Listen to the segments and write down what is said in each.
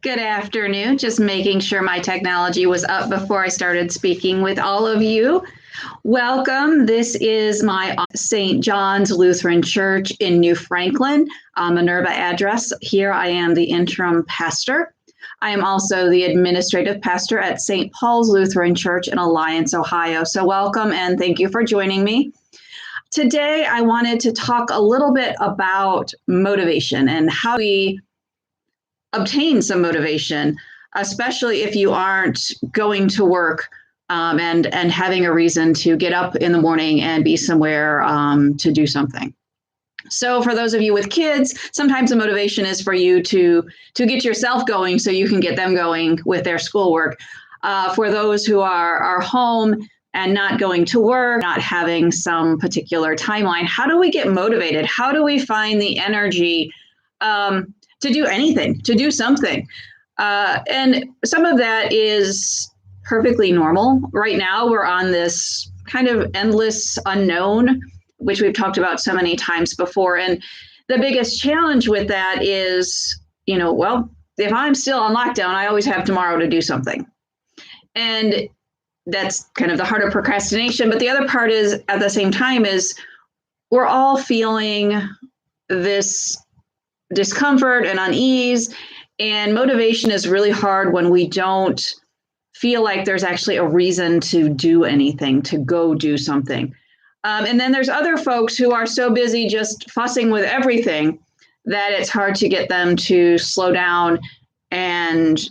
Good afternoon. Just making sure my technology was up before I started speaking with all of you. Welcome. This is my St. John's Lutheran Church in New Franklin, Minerva address. Here I am the interim pastor. I am also the administrative pastor at St. Paul's Lutheran Church in Alliance, Ohio. So welcome and thank you for joining me. Today, I wanted to talk a little bit about motivation and how we obtain some motivation, especially if you aren't going to work and having a reason to get up in the morning and be somewhere to do something. So for those of you with kids, sometimes the motivation is for you to get yourself going so you can get them going with their schoolwork. For those who are home and not going to work, not having some particular timeline, how do we get motivated? How do we find the energy to do anything, to do something? And some of that is perfectly normal. Right now, we're on this kind of endless unknown, which we've talked about so many times before. And the biggest challenge with that is, well, if I'm still on lockdown, I always have tomorrow to do something. And that's kind of the heart of procrastination. But the other part is, at the same time, is we're all feeling this discomfort and unease, and motivation is really hard when we don't feel like there's actually a reason to do anything, to go do something. And then there's other folks who are so busy just fussing with everything that it's hard to get them to slow down and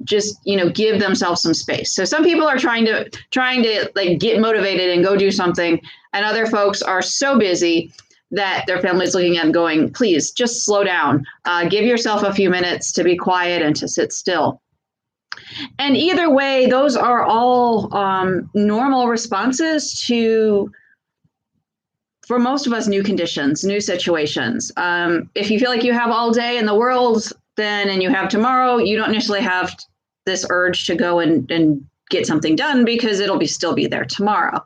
just, give themselves some space. So some people are trying to like get motivated and go do something, and other folks are so busy that their family's looking at them going, please just slow down. Give yourself a few minutes to be quiet and to sit still. And either way, those are all normal responses to, for most of us, new conditions, new situations. If you feel like you have all day in the world, and you have tomorrow, you don't necessarily have this urge to go and get something done because it'll still be there tomorrow.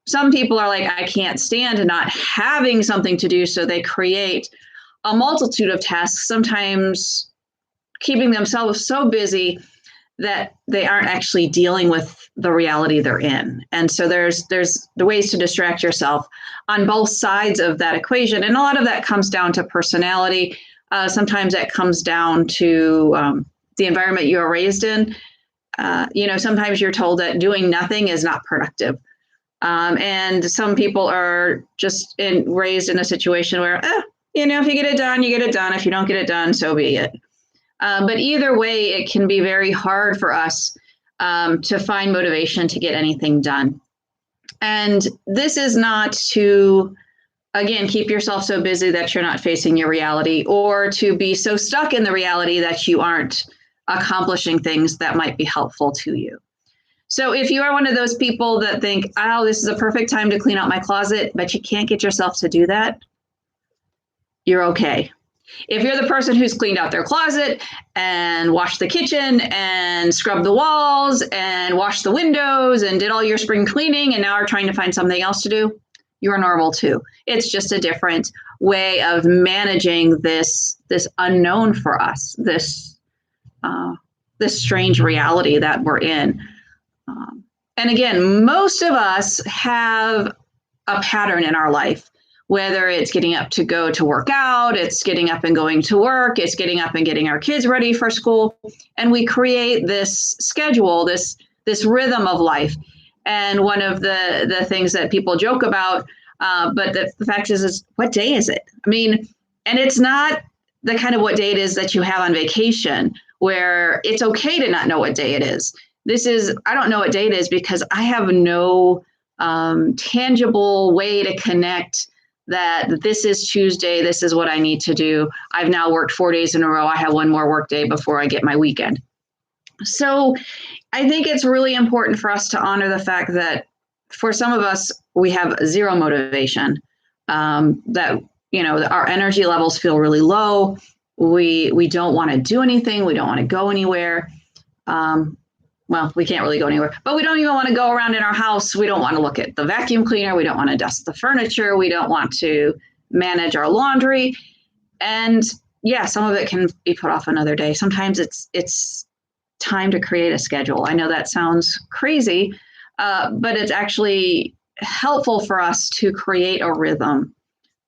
Some people are like, I can't stand not having something to do, so they create a multitude of tasks, sometimes keeping themselves so busy that they aren't actually dealing with the reality they're in. And so there's the ways to distract yourself on both sides of that equation. And a lot of that comes down to personality. Sometimes that comes down to the environment you were raised in. Sometimes you're told that doing nothing is not productive. And some people are just raised in a situation where, if you get it done, you get it done. If you don't get it done, so be it. But either way, it can be very hard for us to find motivation to get anything done. And this is not to, again, keep yourself so busy that you're not facing your reality, or to be so stuck in the reality that you aren't accomplishing things that might be helpful to you. So if you are one of those people that think, oh, this is a perfect time to clean out my closet, but you can't get yourself to do that, you're okay. If you're the person who's cleaned out their closet and washed the kitchen and scrubbed the walls and washed the windows and did all your spring cleaning and now are trying to find something else to do, you're normal too. It's just a different way of managing this unknown for us, this strange reality that we're in. And again, most of us have a pattern in our life, whether it's getting up to go to work out, it's getting up and going to work, it's getting up and getting our kids ready for school. And we create this schedule, this rhythm of life. And one of the things that people joke about, but the fact is what day is it? I mean, and it's not the kind of what day it is that you have on vacation, where it's okay to not know what day it is. This is, I don't know what day it is because I have no tangible way to connect that this is Tuesday, this is what I need to do. I've now worked 4 days in a row. I have one more work day before I get my weekend. So I think it's really important for us to honor the fact that for some of us, we have zero motivation, that, our energy levels feel really low. We don't want to do anything. We don't want to go anywhere. Well, we can't really go anywhere, but we don't even want to go around in our house. We don't want to look at the vacuum cleaner. We don't want to dust the furniture. We don't want to manage our laundry. And yeah, some of it can be put off another day. Sometimes it's time to create a schedule. I know that sounds crazy, but it's actually helpful for us to create a rhythm.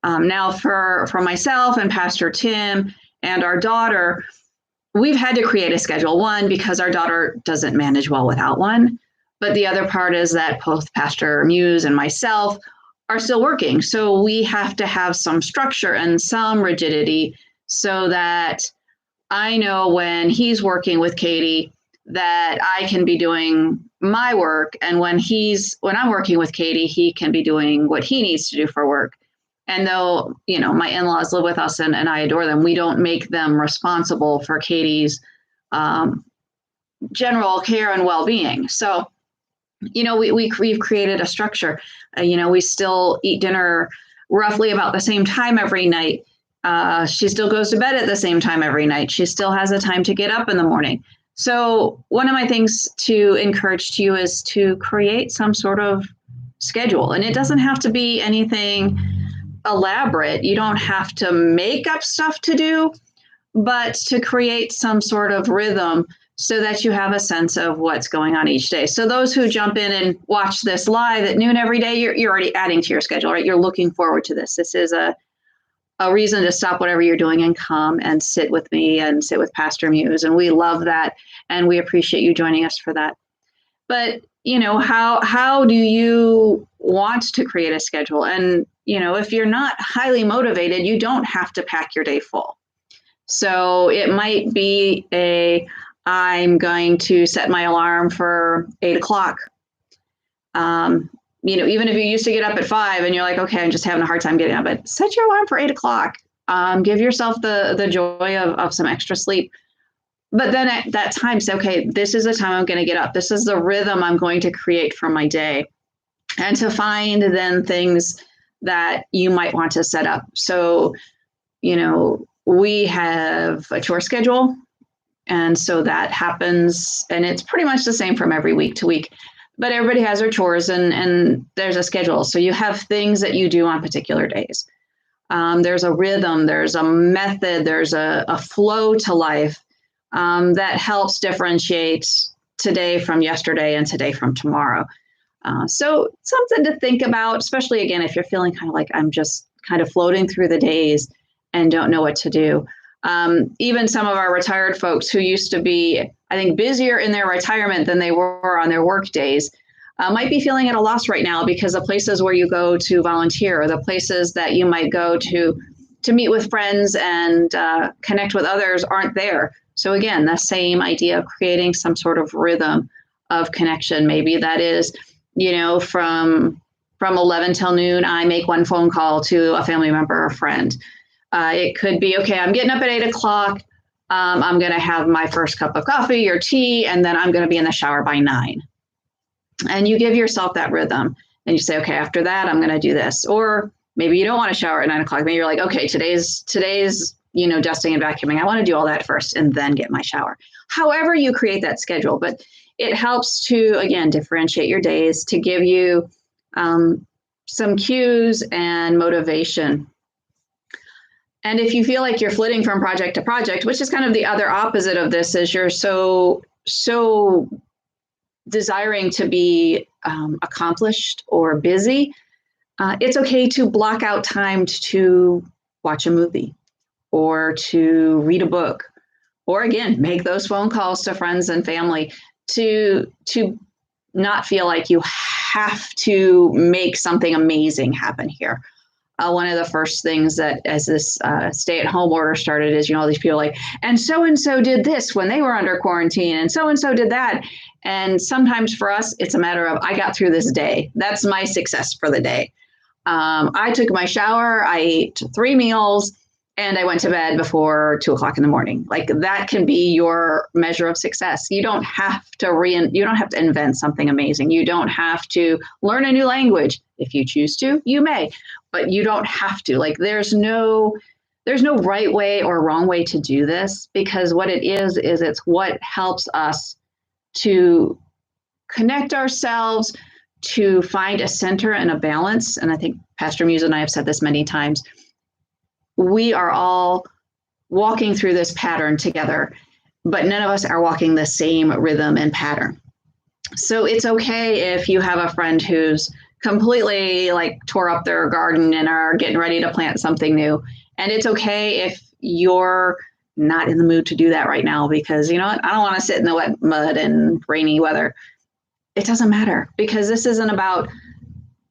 Now, for myself and Pastor Tim and our daughter, we've had to create a schedule. One, because our daughter doesn't manage well without one. But the other part is that both Pastor Muse and myself are still working. So we have to have some structure and some rigidity so that I know when he's working with Katie that I can be doing my work. And when I'm working with Katie, he can be doing what he needs to do for work. And though, my in-laws live with us and I adore them, we don't make them responsible for Katie's general care and well-being. So, we've created a structure. We still eat dinner roughly about the same time every night. She still goes to bed at the same time every night. She still has a time to get up in the morning. So one of my things to encourage to you is to create some sort of schedule. And it doesn't have to be anything elaborate. You don't have to make up stuff to do, but to create some sort of rhythm so that you have a sense of what's going on each day. So those who jump in and watch this live at noon every day, you're already adding to your schedule, right? You're looking forward to this. This is a reason to stop whatever you're doing and come and sit with me and sit with Pastor Muse. And we love that. And we appreciate you joining us for that. But, how do you want to create a schedule? And, if you're not highly motivated, you don't have to pack your day full. So it might be I'm going to set my alarm for 8:00. Even if you used to get up at 5 and you're like, okay, I'm just having a hard time getting up, but set your alarm for 8:00. Give yourself the joy of some extra sleep. But then at that time, say, okay, this is the time I'm going to get up. This is the rhythm I'm going to create for my day. And to find then things that you might want to set up. So, we have a chore schedule. And so that happens, and it's pretty much the same from every week to week. But everybody has their chores and there's a schedule. So you have things that you do on particular days. There's a rhythm, there's a method, there's a flow to life that helps differentiate today from yesterday and today from tomorrow. So something to think about, especially again, if you're feeling kind of like I'm just kind of floating through the days and don't know what to do. Even some of our retired folks who used to be, I think, busier in their retirement than they were on their work days might be feeling at a loss right now because the places where you go to volunteer or the places that you might go to meet with friends and connect with others aren't there. So again, the same idea of creating some sort of rhythm of connection. Maybe that is, from 11 till noon, I make one phone call to a family member or friend. It could be, okay, I'm getting up at 8:00. I'm going to have my first cup of coffee or tea, and then I'm going to be in the shower by 9. And you give yourself that rhythm and you say, okay, after that, I'm going to do this. Or maybe you don't want to shower at 9:00. Maybe you're like, okay, today's, dusting and vacuuming. I want to do all that first and then get my shower. However you create that schedule, but it helps to, again, differentiate your days, to give you some cues and motivation. And if you feel like you're flitting from project to project, which is kind of the other opposite of this, is you're so desiring to be accomplished or busy, it's okay to block out time to watch a movie or to read a book, or again, make those phone calls to friends and family to not feel like you have to make something amazing happen here. One of the first things that as this stay-at-home order started is, all these people like, and so did this when they were under quarantine, and so did that. And sometimes for us, it's a matter of, I got through this day. That's my success for the day. I took my shower, I ate 3 meals, and I went to bed before 2:00 in the morning. Like that can be your measure of success. You don't have to invent something amazing. You don't have to learn a new language. If you choose to, you may, but you don't have to. Like there's no right way or wrong way to do this, because what it is it's what helps us to connect ourselves, to find a center and a balance. And I think Pastor Muse and I have said this many times. We are all walking through this pattern together, but none of us are walking the same rhythm and pattern. So it's okay if you have a friend who's completely like tore up their garden and are getting ready to plant something new. And it's okay if you're not in the mood to do that right now because, you know what, I don't want to sit in the wet mud and rainy weather. It doesn't matter because this isn't about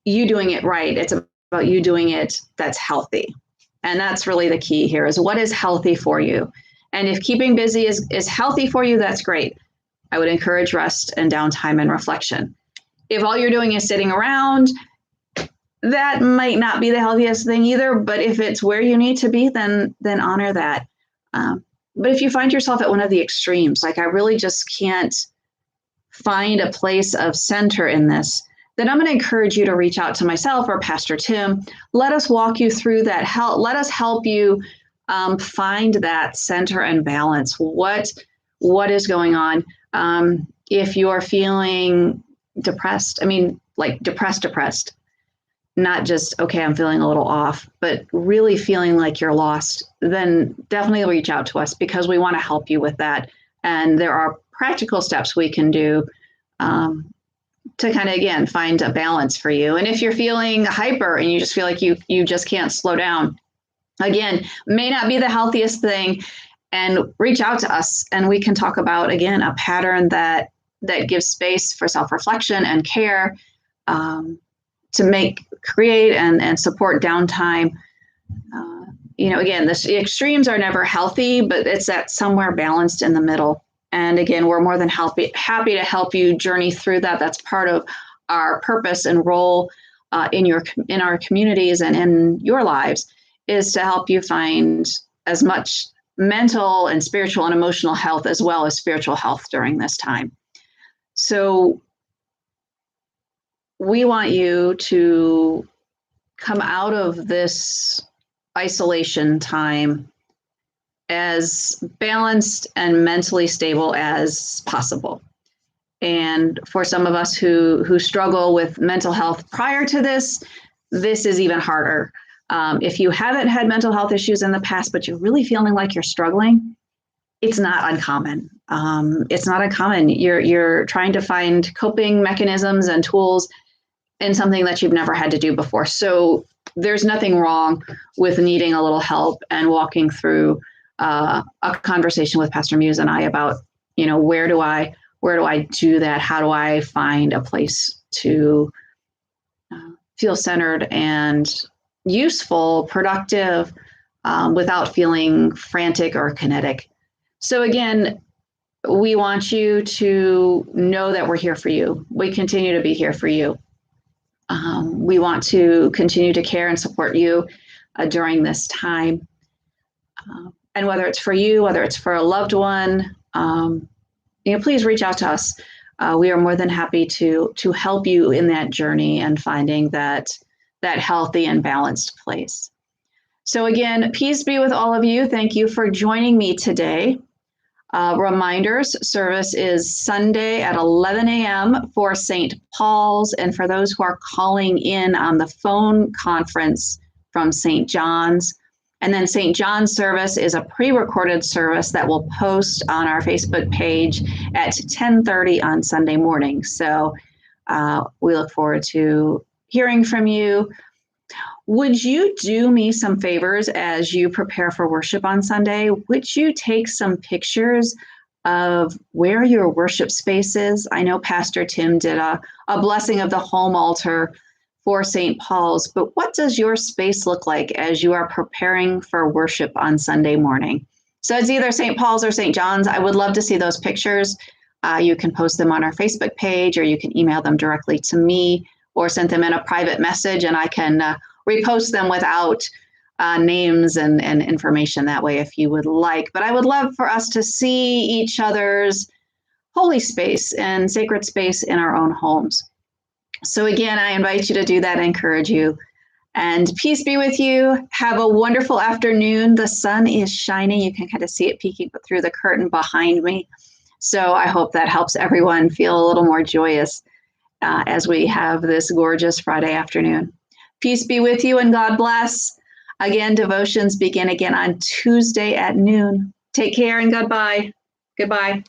you doing it right. It's about you doing it that's healthy. And that's really the key here is what is healthy for you. And if keeping busy is healthy for you, that's great. I would encourage rest and downtime and reflection. If all you're doing is sitting around, that might not be the healthiest thing either, but if it's where you need to be, then honor that. But if you find yourself at one of the extremes, like I really just can't find a place of center in this, then I'm going to encourage you to reach out to myself or Pastor Tim. Let us walk you through that. Let us help you find that center and balance. What is going on? If you're feeling depressed, I mean, like depressed, not just, okay, I'm feeling a little off, but really feeling like you're lost, then definitely reach out to us because we want to help you with that. And there are practical steps we can do to kind of, again, find a balance for you. And if you're feeling hyper and you just feel like you just can't slow down, again, may not be the healthiest thing, and reach out to us and we can talk about, again, a pattern that gives space for self-reflection and care to create and support downtime. Again, the extremes are never healthy, but it's that somewhere balanced in the middle. And again, we're more than happy to help you journey through that. That's part of our purpose and role in our communities and in your lives, is to help you find as much mental and spiritual and emotional health as well as spiritual health during this time. So we want you to come out of this isolation time as balanced and mentally stable as possible. And for some of us who struggle with mental health prior to this is even harder. If you haven't had mental health issues in the past, but you're really feeling like you're struggling, it's not uncommon. It's not uncommon. You're trying to find coping mechanisms and tools in something that you've never had to do before. So there's nothing wrong with needing a little help and walking through a conversation with Pastor Muse and I about, where do I do that? How do I find a place to feel centered and useful, productive, without feeling frantic or kinetic. So again, we want you to know that we're here for you. We continue to be here for you. We want to continue to care and support you during this time. And whether it's for you, whether it's for a loved one, please reach out to us. We are more than happy to help you in that journey and finding that healthy and balanced place. So again, peace be with all of you. Thank you for joining me today. Reminders, service is Sunday at 11 a.m. for St. Paul's. And for those who are calling in on the phone conference from St. John's. And then St. John's service is a pre-recorded service that will post on our Facebook page at 10:30 on Sunday morning. So we look forward to hearing from you. Would you do me some favors as you prepare for worship on Sunday? Would you take some pictures of where your worship space is? I know Pastor Tim did a blessing of the home altar for St. Paul's, but what does your space look like as you are preparing for worship on Sunday morning? So it's either St. Paul's or St. John's. I would love to see those pictures. You can post them on our Facebook page, or you can email them directly to me, or send them in a private message, and I can repost them without names and information that way if you would like. But I would love for us to see each other's holy space and sacred space in our own homes. So again, I invite you to do that. I encourage you. And peace be with you. Have a wonderful afternoon. The sun is shining. You can kind of see it peeking through the curtain behind me. So I hope that helps everyone feel a little more joyous as we have this gorgeous Friday afternoon. Peace be with you and God bless. Again, devotions begin again on Tuesday at noon. Take care and goodbye. Goodbye.